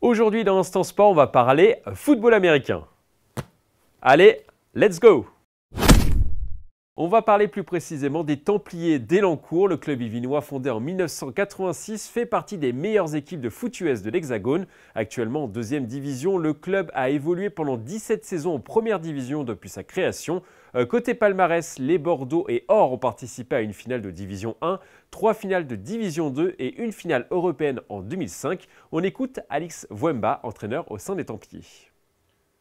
Aujourd'hui dans Instant Sport, on va parler football américain. Allez, let's go! On va parler plus précisément des Templiers d'Elancourt. Le club yvinois fondé en 1986 fait partie des meilleures équipes de foot US de l'Hexagone. Actuellement en deuxième division, le club a évolué pendant 17 saisons en première division depuis sa création. Côté palmarès, les Bordeaux et Or ont participé à une finale de Division 1, 3 finales de Division 2 et une finale européenne en 2005. On écoute Alix Wemba, entraîneur au sein des Templiers.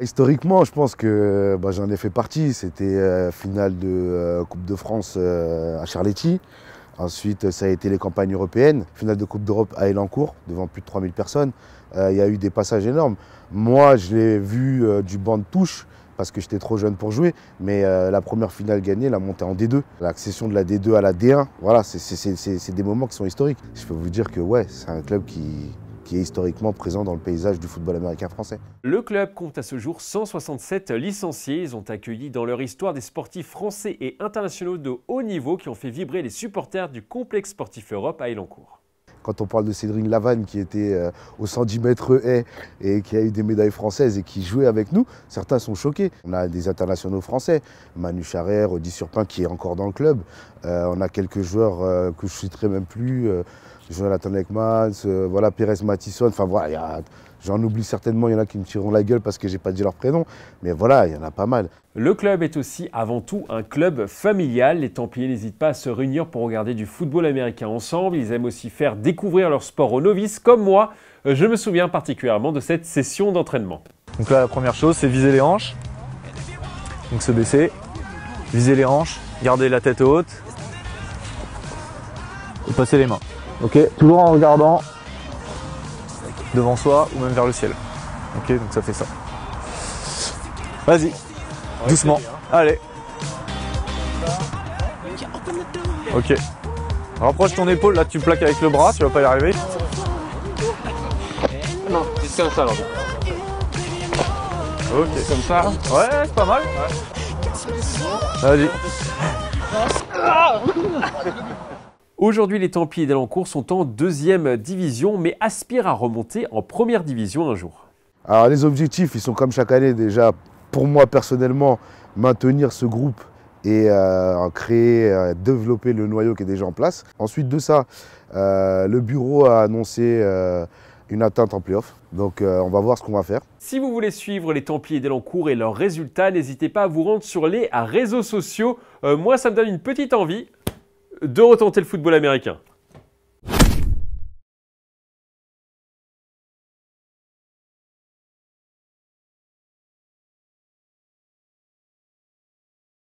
Historiquement, je pense que j'en ai fait partie. C'était finale de Coupe de France à Charletti. Ensuite, ça a été les campagnes européennes. Finale de Coupe d'Europe à Elancourt, devant plus de 3000 personnes. Il y a eu des passages énormes. Moi, je l'ai vu du banc de touche parce que j'étais trop jeune pour jouer. Mais la première finale gagnée, la montée en D2. L'accession de la D2 à la D1, voilà, c'est des moments qui sont historiques. Je peux vous dire que ouais, c'est un club qui est historiquement présent dans le paysage du football américain français. Le club compte à ce jour 167 licenciés. Ils ont accueilli dans leur histoire des sportifs français et internationaux de haut niveau qui ont fait vibrer les supporters du complexe sportif Europe à Elancourt. Quand on parle de Cédric Lavanne qui était au 110 mètres haies et qui a eu des médailles françaises et qui jouait avec nous, certains sont choqués. On a des internationaux français, Manu Charrère, Rudy Surpin qui est encore dans le club. On a quelques joueurs que je ne citerai même plus. Jonathan Ekmans, voilà, Pérez Matisson, enfin voilà, j'en oublie certainement, il y en a qui me tireront la gueule parce que je n'ai pas dit leur prénom, mais voilà, il y en a pas mal. Le club est aussi avant tout un club familial. Les Templiers n'hésitent pas à se réunir pour regarder du football américain ensemble. Ils aiment aussi faire découvrir leur sport aux novices, comme moi. Je me souviens particulièrement de cette session d'entraînement. Donc là, la première chose, c'est viser les hanches. Donc se baisser, viser les hanches, garder la tête haute et passer les mains. Ok, toujours en regardant devant soi ou même vers le ciel. Ok, donc ça fait ça. Vas-y, doucement. Allez. Ok. Rapproche ton épaule, là tu plaques avec le bras, tu vas pas y arriver. Non, c'est comme ça alors. Ok. Comme ça. Ouais, c'est pas mal. Vas-y. Aujourd'hui, les Templiers d'Elancourt sont en deuxième division, mais aspirent à remonter en première division un jour. Alors les objectifs, ils sont comme chaque année déjà, pour moi personnellement, maintenir ce groupe et créer, développer le noyau qui est déjà en place. Ensuite de ça, le bureau a annoncé une atteinte en play-off, donc on va voir ce qu'on va faire. Si vous voulez suivre les Templiers d'Elancourt et leurs résultats, n'hésitez pas à vous rendre sur les réseaux sociaux. Moi, ça me donne une petite envie de retenter le football américain.